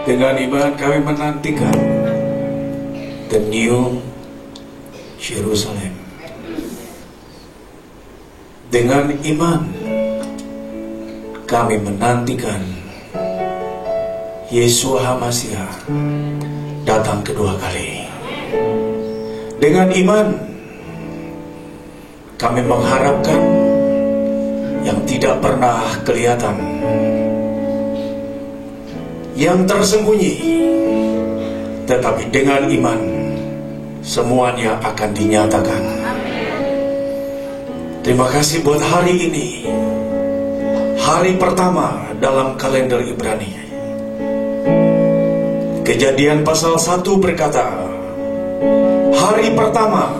Dengan iman kami menantikan the new Jerusalem. Dengan iman kami menantikan Yesua HaMasiah datang kedua kali. Dengan iman kami mengharapkan yang tidak pernah kelihatan, yang tersembunyi, tetapi dengan iman semuanya akan dinyatakan. Terima kasih buat hari ini, hari pertama dalam kalender Ibrani. Kejadian pasal 1 berkata, hari pertama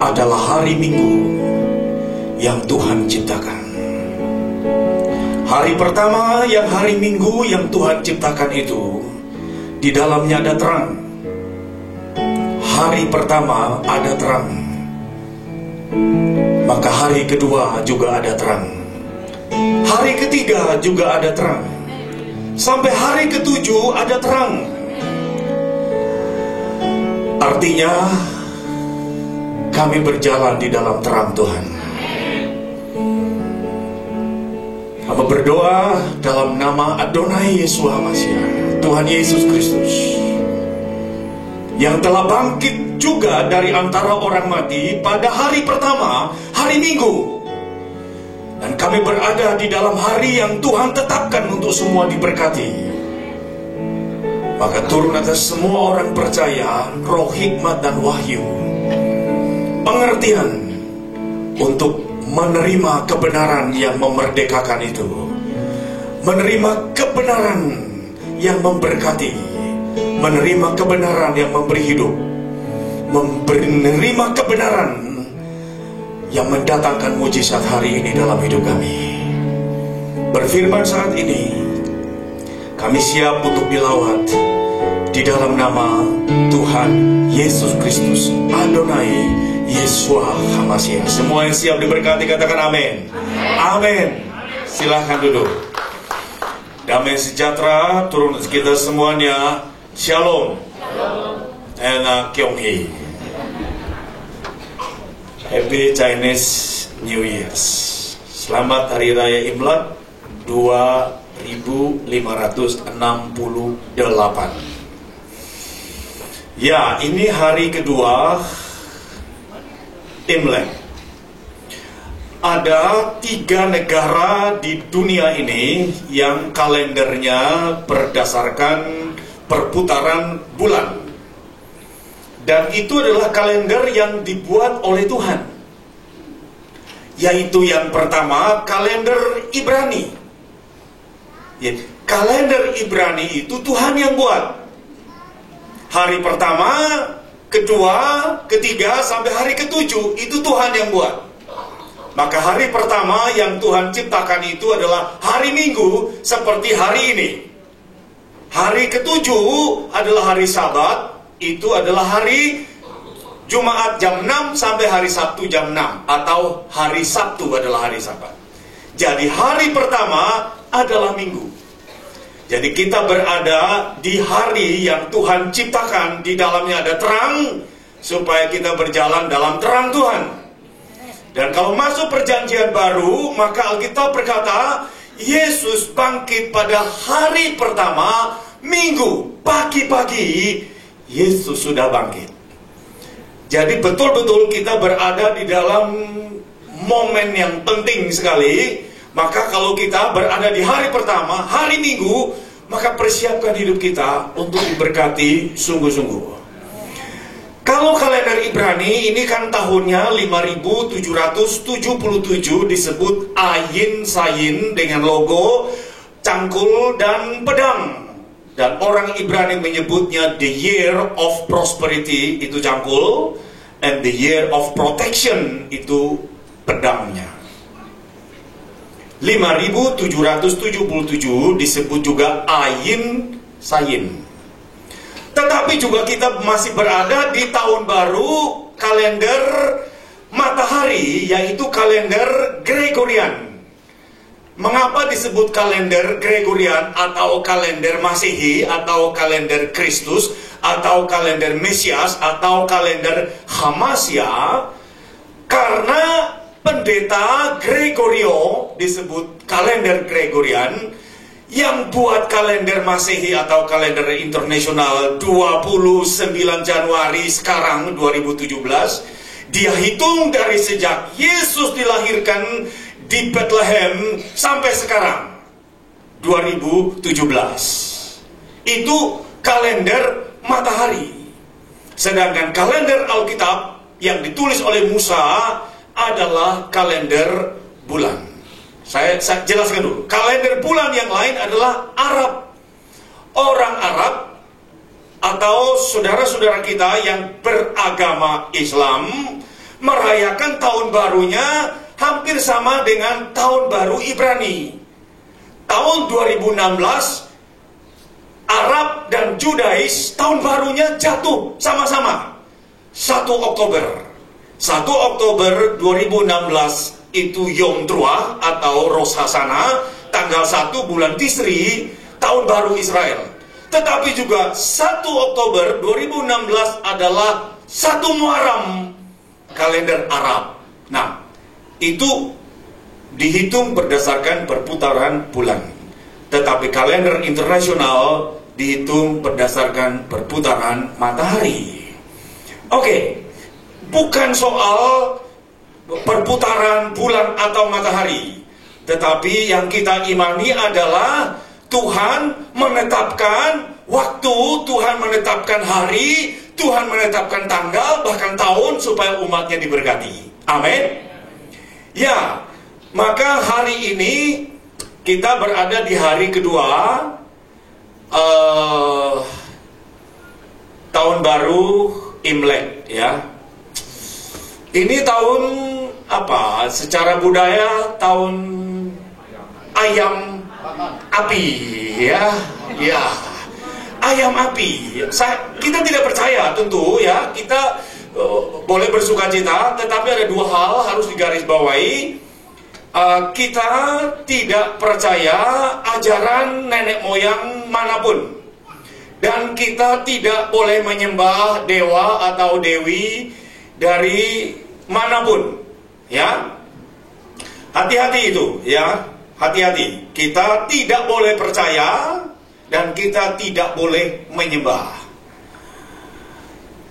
adalah hari Minggu yang Tuhan ciptakan. Hari pertama yang hari Minggu yang Tuhan ciptakan itu, di dalamnya ada terang. Hari pertama ada terang, maka hari kedua juga ada terang, hari ketiga juga ada terang, sampai hari ketujuh ada terang. Artinya kami berjalan di dalam terang Tuhan. Kami berdoa dalam nama Adonai Yesua HaMasiah, Tuhan Yesus Kristus, yang telah bangkit juga dari antara orang mati pada hari pertama, hari Minggu. Dan kami berada di dalam hari yang Tuhan tetapkan untuk semua diberkati. Maka turun atas semua orang percaya roh hikmat dan wahyu, pengertian untuk menerima kebenaran yang memerdekakan itu, menerima kebenaran yang memberkati, menerima kebenaran yang memberi hidup, menerima kebenaran yang mendatangkan mujizat hari ini dalam hidup kami. Berfirman saat ini, kami siap untuk dilawat di dalam nama Tuhan Yesus Kristus, Adonai Yesua HaMasiah. Semua yang siap diberkati katakan amin. Amin. Silahkan duduk. Damai sejahtera turun ke kita semuanya. Shalom. And Kyonghi. Happy Chinese New Year. Selamat Hari Raya Imlek 2568. Ya, ini hari kedua Imlek. Ada 3 negara di dunia ini yang kalendernya berdasarkan perputaran bulan. Dan itu adalah kalender yang dibuat oleh Tuhan. Yaitu yang pertama, kalender Ibrani. Ya, kalender Ibrani itu Tuhan yang buat. Hari pertama, kedua, ketiga, sampai hari ketujuh, itu Tuhan yang buat. Maka hari pertama yang Tuhan ciptakan itu adalah hari Minggu, seperti hari ini. Hari ketujuh adalah hari Sabat, itu adalah hari Jumat jam 6 sampai hari Sabtu jam 6. Atau hari Sabtu adalah hari Sabat. Jadi hari pertama adalah Minggu. Jadi kita berada di hari yang Tuhan ciptakan, di dalamnya ada terang, supaya kita berjalan dalam terang Tuhan. Dan kalau masuk perjanjian baru, maka Alkitab berkata, Yesus bangkit pada hari pertama, Minggu, pagi-pagi, Yesus sudah bangkit. Jadi betul-betul kita berada di dalam momen yang penting sekali. Maka kalau kita berada di hari pertama, hari Minggu, maka persiapkan hidup kita untuk diberkati sungguh-sungguh. Kalau kalender Ibrani ini kan tahunnya 5777, disebut Ayin Sayin dengan logo cangkul dan pedang. Dan orang Ibrani menyebutnya the year of prosperity, itu cangkul, and the year of protection, itu pedangnya. 5777 disebut juga Ayin Sayin. Tetapi juga kita masih berada di tahun baru kalender matahari, yaitu kalender Gregorian. Mengapa disebut kalender Gregorian atau kalender Masehi atau kalender Kristus atau kalender Mesias atau kalender Hamasya? Karena pendeta Gregorio disebut kalender Gregorian, yang buat kalender Masehi atau kalender internasional 29 Januari sekarang 2017, dia hitung dari sejak Yesus dilahirkan di Bethlehem sampai sekarang 2017. Itu kalender matahari. Sedangkan kalender Alkitab yang ditulis oleh Musa adalah kalender bulan. Saya jelaskan dulu. Kalender bulan yang lain adalah Arab. Orang Arab atau saudara-saudara kita yang beragama Islam merayakan tahun barunya hampir sama dengan tahun baru Ibrani. Tahun 2016 Arab dan Judais tahun barunya jatuh sama-sama 1 Oktober. 1 Oktober 2016 itu Yom Teruah atau Rosh Hashanah, tanggal 1 bulan Tisri, tahun baru Israel. Tetapi juga 1 Oktober 2016 adalah 1 Muharram, kalender Arab. Nah, itu dihitung berdasarkan perputaran bulan. Tetapi kalender internasional dihitung berdasarkan perputaran matahari. Oke, bukan soal perputaran bulan atau matahari, tetapi yang kita imani adalah Tuhan menetapkan waktu, Tuhan menetapkan hari, Tuhan menetapkan tanggal, bahkan tahun supaya umatnya diberkati. Amin. Ya, maka hari ini kita berada di hari kedua tahun baru Imlek, ya. Ini tahun apa? Secara budaya tahun ayam api, ya, ya. Ayam api. Kita tidak percaya tentu, ya. Kita boleh bersuka cita, tetapi ada dua hal harus digarisbawahi. Kita tidak percaya ajaran nenek moyang manapun, dan kita tidak boleh menyembah dewa atau dewi dari manapun, ya. Hati-hati itu, ya. Hati-hati. Kita tidak boleh percaya dan kita tidak boleh menyembah.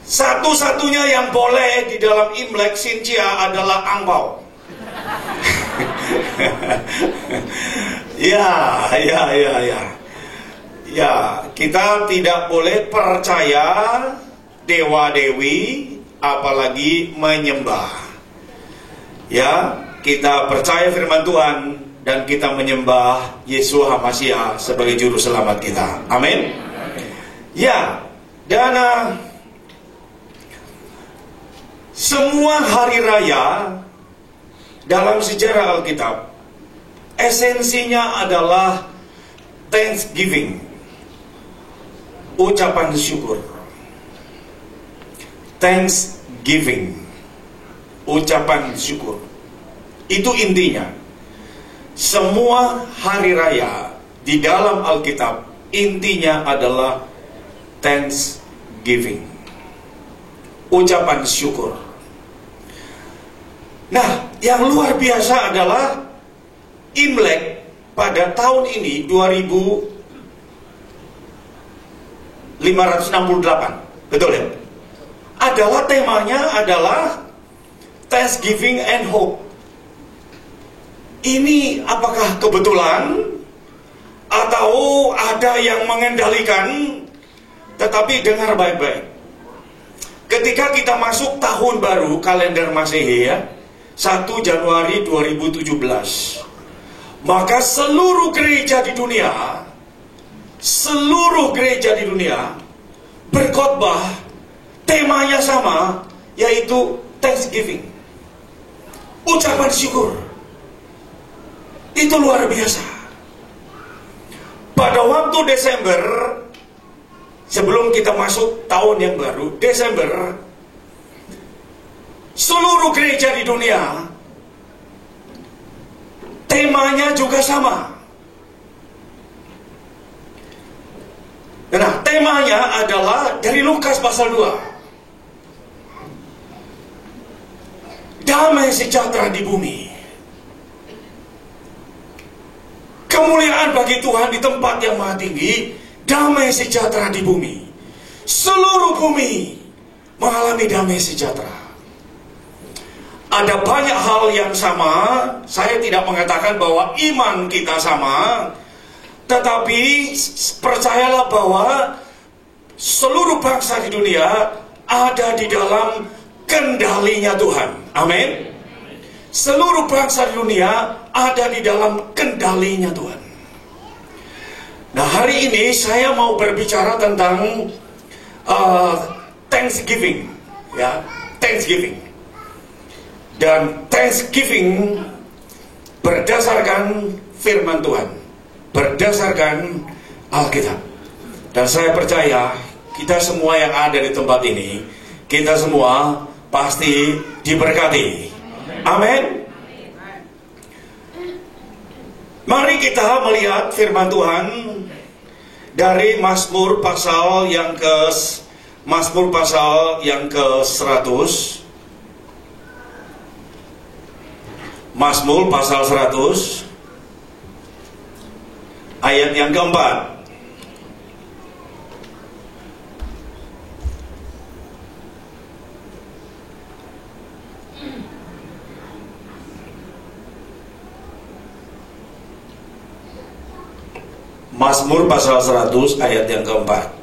Satu-satunya yang boleh di dalam Imlek Sincia adalah angpau. Ya, kita tidak boleh percaya dewa-dewi, apalagi menyembah. Ya, kita percaya firman Tuhan dan kita menyembah Yesus Hamasya sebagai juru selamat kita. Amin. Ya, dan semua hari raya dalam sejarah Alkitab esensinya adalah Thanksgiving, ucapan syukur. Thanksgiving, ucapan syukur. Itu intinya. Semua hari raya di dalam Alkitab intinya adalah Thanksgiving, ucapan syukur. Nah, yang luar biasa adalah Imlek pada tahun ini 2568, betul ya? Adalah temanya adalah Thanksgiving and Hope. Ini apakah kebetulan atau ada yang mengendalikan? Tetapi dengar baik-baik. Ketika kita masuk tahun baru kalender Masehi, ya, 1 Januari 2017, maka seluruh gereja di dunia berkhotbah, temanya sama, yaitu Thanksgiving, ucapan syukur. Itu luar biasa. Pada waktu Desember, sebelum kita masuk tahun yang baru, Desember, seluruh gereja di dunia temanya juga sama. Nah, temanya adalah dari Lukas pasal 2. Damai sejahtera di bumi. Kemuliaan bagi Tuhan di tempat yang maha tinggi. Damai sejahtera di bumi. Seluruh bumi mengalami damai sejahtera. Ada banyak hal yang sama. Saya tidak mengatakan bahwa iman kita sama, tetapi percayalah bahwa seluruh bangsa di dunia ada di dalam kendalinya Tuhan. Amin. Seluruh bangsa di dunia ada di dalam kendalinya Tuhan. Nah, hari ini saya mau berbicara tentang Thanksgiving, ya, Thanksgiving. Dan Thanksgiving berdasarkan firman Tuhan, berdasarkan Alkitab. Dan saya percaya kita semua yang ada di tempat ini, kita semua pasti diberkati. Amin. Mari kita melihat firman Tuhan dari Mazmur pasal yang ke-100. Mazmur pasal 100 ayat yang keempat. Mazmur pasal 100 ayat yang keempat.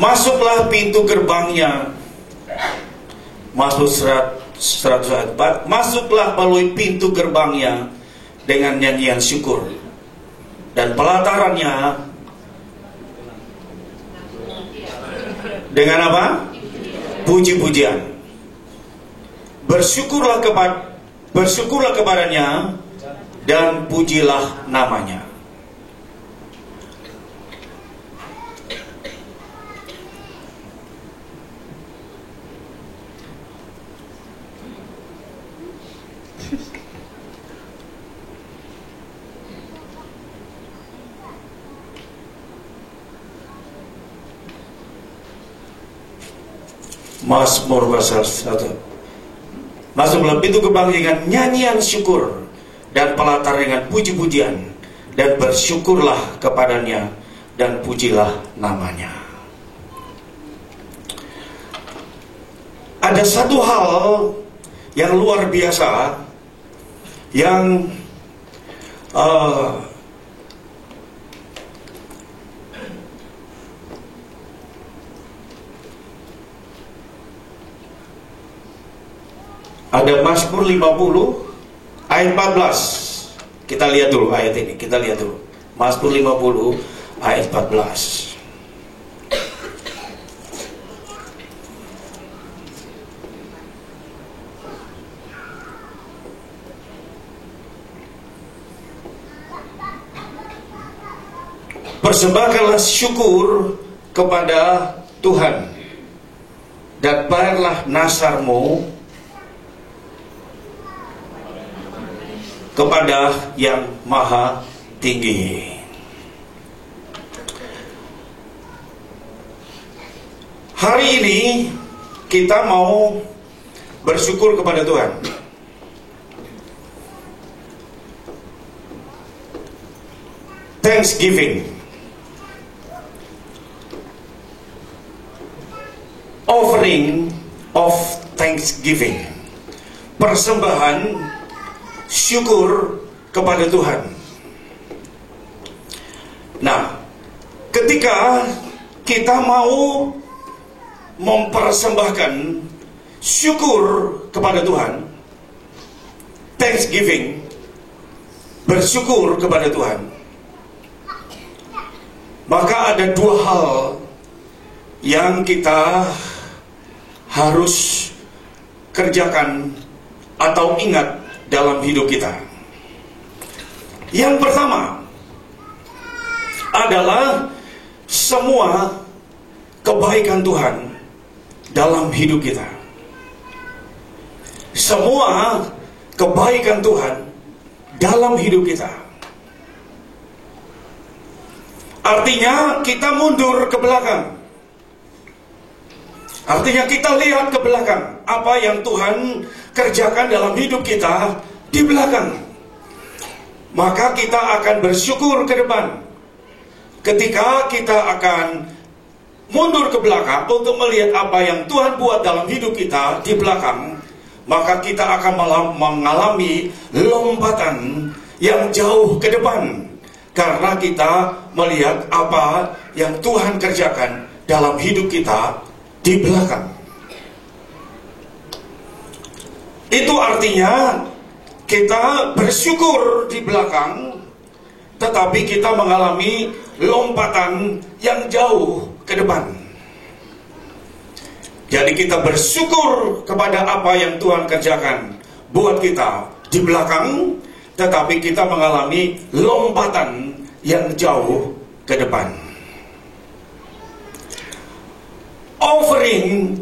Masuklah pintu gerbangnya. Mazmur 104. Masuklah melalui pintu gerbangnya dengan nyanyian syukur, dan pelatarannya dengan apa? Puji-pujian. Bersyukurlah kepadanya dan pujilah namanya. Mazmur pasal 1. Masuklah pintu gerbang dengan nyanyian syukur dan pelatar dengan puji-pujian, dan bersyukurlah kepadanya dan pujilah namanya. Ada satu hal yang luar biasa yang ada Mazmur 50 ayat 14. Kita lihat dulu ayat ini. Kita lihat dulu Mazmur 50 ayat 14. Persembahkanlah syukur kepada Tuhan dan bayarlah nasarmu kepada yang maha tinggi. Hari ini kita mau bersyukur kepada Tuhan. Thanksgiving. Offering of Thanksgiving. Persembahan syukur kepada Tuhan. Nah, ketika kita mau mempersembahkan syukur kepada Tuhan, Thanksgiving, bersyukur kepada Tuhan, maka ada dua hal yang kita harus kerjakan atau ingat dalam hidup kita. Yang pertama adalah semua kebaikan Tuhan dalam hidup kita. Semua kebaikan Tuhan dalam hidup kita. Artinya kita mundur ke belakang. Artinya kita lihat ke belakang apa yang Tuhan kerjakan dalam hidup kita di belakang. Maka kita akan bersyukur ke depan. Ketika kita akan mundur ke belakang untuk melihat apa yang Tuhan buat dalam hidup kita di belakang, maka kita akan mengalami lompatan yang jauh ke depan. Karena kita melihat apa yang Tuhan kerjakan dalam hidup kita di belakang. Itu artinya kita bersyukur di belakang, tetapi kita mengalami lompatan yang jauh ke depan. Jadi kita bersyukur kepada apa yang Tuhan kerjakan buat kita di belakang, tetapi kita mengalami lompatan yang jauh ke depan. Offering